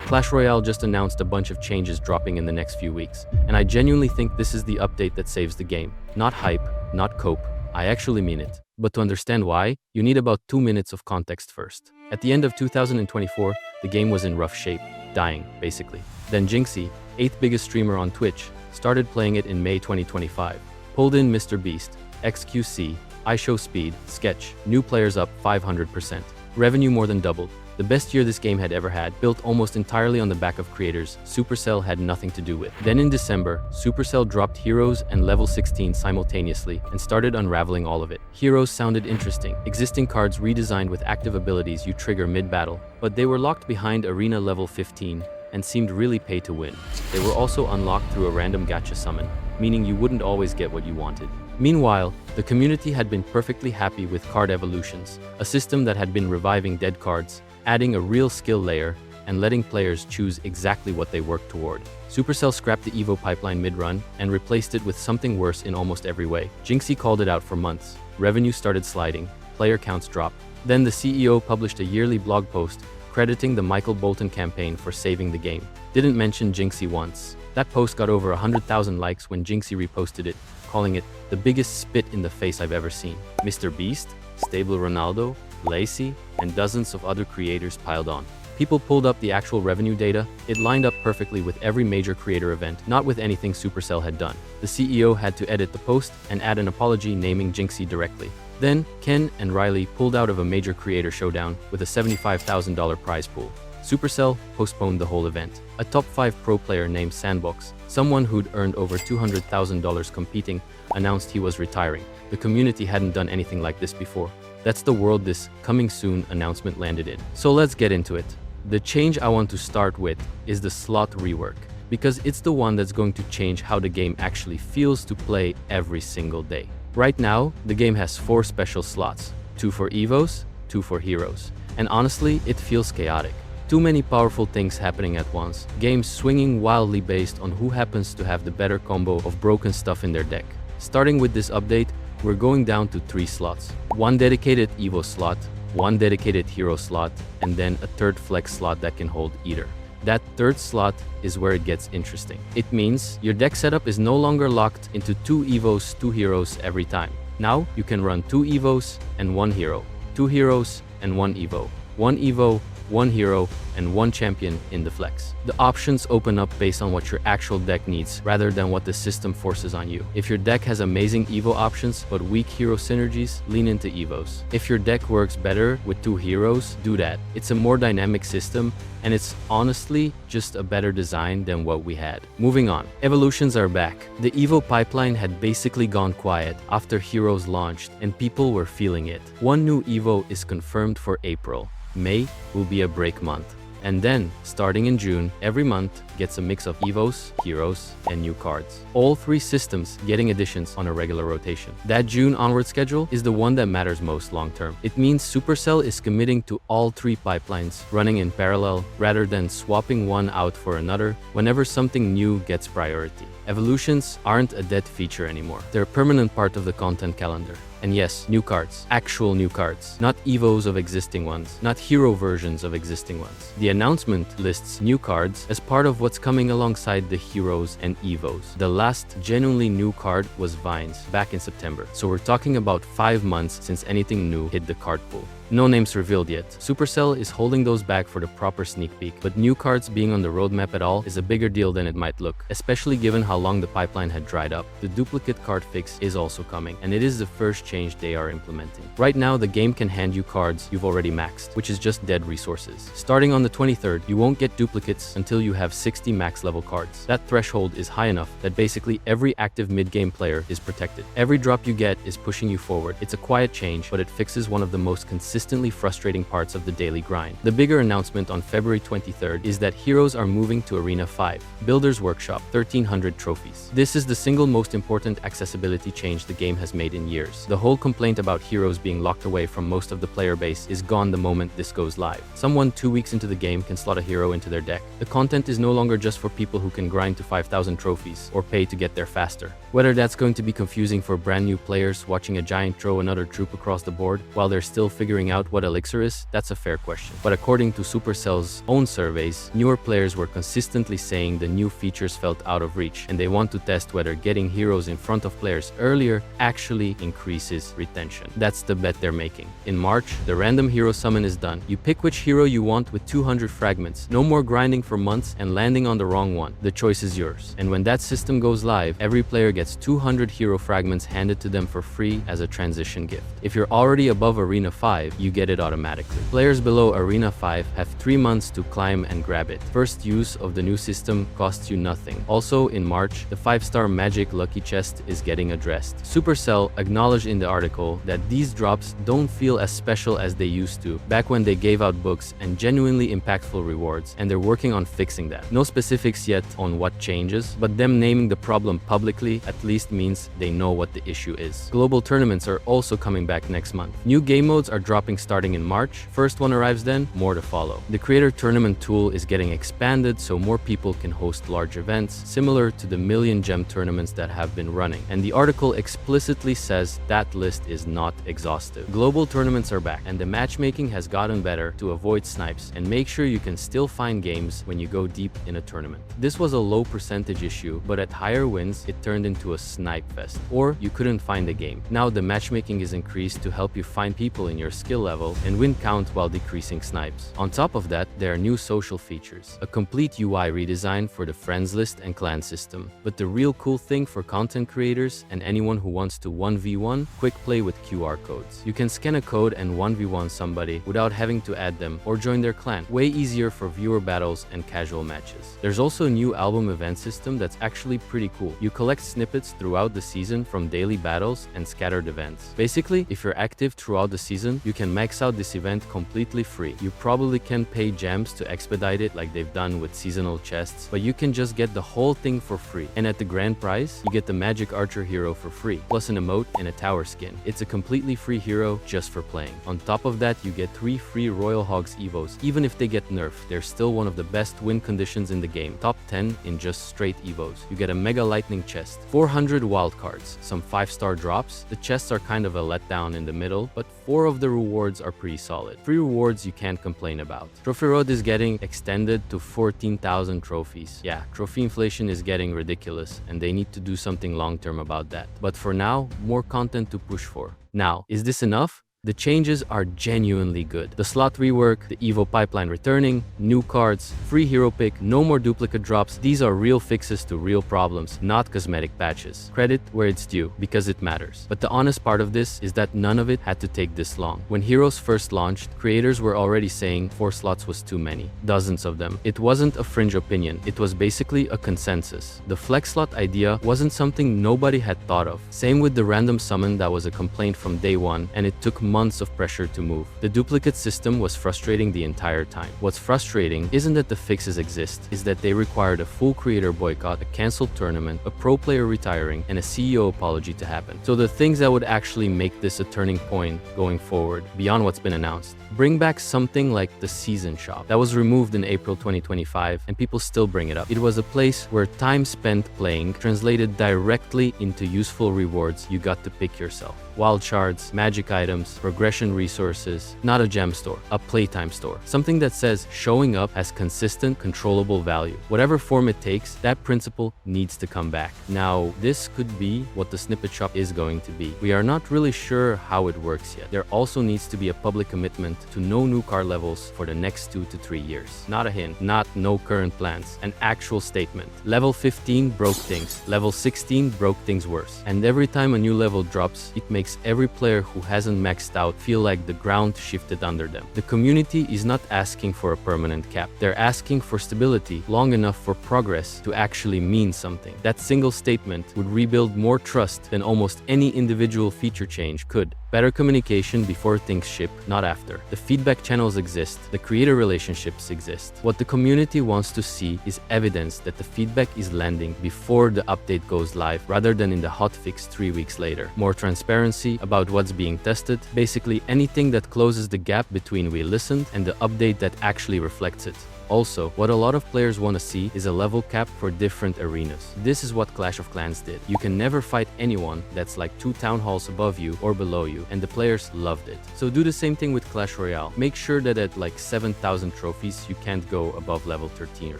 Clash Royale just announced a bunch of changes dropping in the next few weeks, and I genuinely think this is the update that saves the game. Not hype, not cope, I actually mean it. But to understand why, you need about 2 minutes of context first. At the end of 2024, the game was in rough shape, dying, basically. Then Jinxie, 8th biggest streamer on Twitch, started playing it in May 2025. Pulled in Mr. Beast, XQC, iShowSpeed, Sketch, new players up 500%. Revenue more than doubled. The best year this game had ever had, built almost entirely on the back of creators Supercell had nothing to do with. Then in December, Supercell dropped Heroes and Level 16 simultaneously and started unraveling all of it. Heroes sounded interesting, existing cards redesigned with active abilities you trigger mid-battle, but they were locked behind Arena Level 15 and seemed really pay to win. They were also unlocked through a random gacha summon, meaning you wouldn't always get what you wanted. Meanwhile, the community had been perfectly happy with card evolutions, a system that had been reviving dead cards, adding a real skill layer, and letting players choose exactly what they work toward. Supercell scrapped the Evo pipeline mid-run and replaced it with something worse in almost every way. Jinxie called it out for months. Revenue started sliding, player counts dropped. Then the CEO published a yearly blog post crediting the Michael Bolton campaign for saving the game. Didn't mention Jinxie once. That post got over 100,000 likes when Jinxie reposted it, calling it the biggest spit in the face I've ever seen. Mr. Beast, Stable Ronaldo, Lacey, and dozens of other creators piled on. People pulled up the actual revenue data. It lined up perfectly with every major creator event, not with anything Supercell had done. The CEO had to edit the post and add an apology naming Jinxie directly. Then, Ken and Riley pulled out of a major creator showdown with a $75,000 prize pool. Supercell postponed the whole event. A top 5 pro player named Sandbox, someone who'd earned over $200,000 competing, announced he was retiring. The community hadn't done anything like this before. That's the world this coming soon announcement landed in. So let's get into it. The change I want to start with is the slot rework, because it's the one that's going to change how the game actually feels to play every single day. Right now, the game has 4 special slots, 2 for Evos, 2 for Heroes, and honestly, it feels chaotic. Too many powerful things happening at once, games swinging wildly based on who happens to have the better combo of broken stuff in their deck. Starting with this update, we're going down to 3 slots. 1 dedicated Evo slot, 1 dedicated Hero slot, and then a 3rd flex slot that can hold either. That 3rd slot is where it gets interesting. It means your deck setup is no longer locked into 2 Evos, 2 Heroes every time. Now you can run 2 Evos and 1 Hero, 2 Heroes and 1 Evo, 1 Evo, 1 Hero, and 1 Champion in the flex. The options open up based on what your actual deck needs rather than what the system forces on you. If your deck has amazing Evo options but weak Hero synergies, lean into Evos. If your deck works better with 2 Heroes, do that. It's a more dynamic system, and it's honestly just a better design than what we had. Moving on, evolutions are back. The Evo pipeline had basically gone quiet after Heroes launched, and people were feeling it. 1 new Evo is confirmed for April. May will be a break month. And then, starting in June, every month gets a mix of Evos, Heroes, and new cards. All 3 systems getting additions on a regular rotation. That June onward schedule is the one that matters most long term. It means Supercell is committing to all 3 pipelines running in parallel rather than swapping one out for another whenever something new gets priority. Evolutions aren't a dead feature anymore. They're a permanent part of the content calendar. And yes, new cards. Actual new cards. Not Evos of existing ones. Not Hero versions of existing ones. The announcement lists new cards as part of what's coming alongside the Heroes and Evos. The last genuinely new card was Vines back in September. So we're talking about 5 months since anything new hit the card pool. No names revealed yet. Supercell is holding those back for the proper sneak peek, but new cards being on the roadmap at all is a bigger deal than it might look, especially given how long the pipeline had dried up. The duplicate card fix is also coming, and it is the first change they are implementing. Right now, the game can hand you cards you've already maxed, which is just dead resources. Starting on the 23rd, you won't get duplicates until you have 60 max level cards. That threshold is high enough that basically every active mid-game player is protected. Every drop you get is pushing you forward. It's a quiet change, but it fixes one of the most consistently frustrating parts of the daily grind. The bigger announcement on February 23rd is that Heroes are moving to Arena 5. Builders Workshop, 1300 trophies. This is the single most important accessibility change the game has made in years. The whole complaint about Heroes being locked away from most of the player base is gone the moment this goes live. Someone 2 weeks into the game can slot a hero into their deck. The content is no longer just for people who can grind to 5,000 trophies or pay to get there faster. Whether that's going to be confusing for brand new players watching a giant throw another troop across the board while they're still figuring figuring out what Elixir is, that's a fair question. But according to Supercell's own surveys, newer players were consistently saying the new features felt out of reach, and they want to test whether getting heroes in front of players earlier actually increases retention. That's the bet they're making. In March, the random hero summon is done. You pick which hero you want with 200 fragments. No more grinding for months and landing on the wrong one. The choice is yours. And when that system goes live, every player gets 200 hero fragments handed to them for free as a transition gift. If you're already above Arena 5, you get it automatically. Players below Arena 5 have 3 months to climb and grab it. First use of the new system costs you nothing. Also, in March, the 5-star Magic Lucky Chest is getting addressed. Supercell acknowledged in the article that these drops don't feel as special as they used to back when they gave out books and genuinely impactful rewards, and they're working on fixing that. No specifics yet on what changes, but them naming the problem publicly at least means they know what the issue is. Global tournaments are also coming back next month. New game modes are dropping starting in March. First one arrives then, more to follow. The creator tournament tool is getting expanded so more people can host large events, similar to the million gem tournaments that have been running. And the article explicitly says that list is not exhaustive. Global tournaments are back, and the matchmaking has gotten better to avoid snipes and make sure you can still find games when you go deep in a tournament. This was a low percentage issue, but at higher wins, it turned into a snipe fest, or you couldn't find a game. Now the matchmaking is increased to help you find people in your skill level and win count while decreasing snipes. On top of that, there are new social features, a complete UI redesign for the friends list and clan system. But the real cool thing for content creators and anyone who wants to 1v1, quick play with QR codes. You can scan a code and 1v1 somebody without having to add them or join their clan. Way easier for viewer battles and casual matches. There's also a new album event system that's actually pretty cool. You collect snippets throughout the season from daily battles and scattered events. Basically, if you're active throughout the season, you can max out this event completely free. You probably can pay gems to expedite it like they've done with seasonal chests, but you can just get the whole thing for free. And at the grand prize, you get the Magic Archer hero for free, plus an emote and a tower skin. It's a completely free hero just for playing. On top of that, you get 3 free Royal Hogs evos. Even if they get nerfed, they're still one of the best win conditions in the game. Top 10 in just straight evos. You get a Mega Lightning chest, 400 wildcards, some 5-star drops. The chests are kind of a letdown in the middle, but 4 of the rewards are pretty solid. Free rewards you can't complain about. Trophy Road is getting extended to 14,000 trophies. Yeah, trophy inflation is getting ridiculous, and they need to do something long-term about that. But for now, more content to push for. Now, is this enough? The changes are genuinely good. The slot rework, the Evo pipeline returning, new cards, free hero pick, no more duplicate drops. These are real fixes to real problems, not cosmetic patches. Credit where it's due, because it matters. But the honest part of this is that none of it had to take this long. When Heroes first launched, creators were already saying 4 slots was too many. Dozens of them. It wasn't a fringe opinion. It was basically a consensus. The flex slot idea wasn't something nobody had thought of. Same with the random summon that was a complaint from day one, and it took months of pressure to move. The duplicate system was frustrating the entire time. What's frustrating isn't that the fixes exist, is that they required a full creator boycott, a cancelled tournament, a pro player retiring, and a CEO apology to happen. So the things that would actually make this a turning point going forward, beyond what's been announced, bring back something like the season shop that was removed in April 2025, and people still bring it up. It was a place where time spent playing translated directly into useful rewards you got to pick yourself. Wild shards, magic items, progression resources, not a gem store, a playtime store. Something that says showing up has consistent, controllable value. Whatever form it takes, that principle needs to come back. Now, this could be what the snippet shop is going to be. We are not really sure how it works yet. There also needs to be a public commitment to no new card levels for the next 2 to 3 years. Not a hint, not no current plans, an actual statement. Level 15 broke things, level 16 broke things worse. And every time a new level drops, it makes every player who hasn't maxed out feel like the ground shifted under them. The community is not asking for a permanent cap. They're asking for stability long enough for progress to actually mean something. That single statement would rebuild more trust than almost any individual feature change could. Better communication before things ship, not after. The feedback channels exist, the creator relationships exist. What the community wants to see is evidence that the feedback is landing before the update goes live, rather than in the hotfix 3 weeks later. More transparency about what's being tested, basically anything that closes the gap between we listened and the update that actually reflects it. Also, what a lot of players want to see is a level cap for different arenas. This is what Clash of Clans did. You can never fight anyone that's like 2 town halls above you or below you, and the players loved it. So do the same thing with Clash Royale. Make sure that at like 7,000 trophies you can't go above level 13 or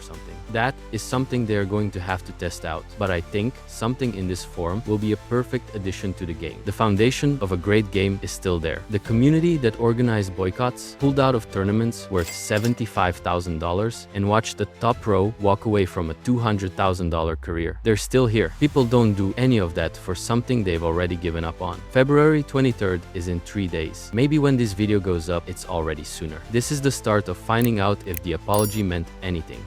something. That is something they're going to have to test out, but I think something in this form will be a perfect addition to the game. The foundation of a great game is still there. The community that organized boycotts, pulled out of tournaments worth $75,000, and watched the top pro walk away from a $200,000 career. They're still here. People don't do any of that for something they've already given up on. February 23rd is in 3 days. Maybe when this video goes up, it's already sooner. This is the start of finding out if the apology meant anything.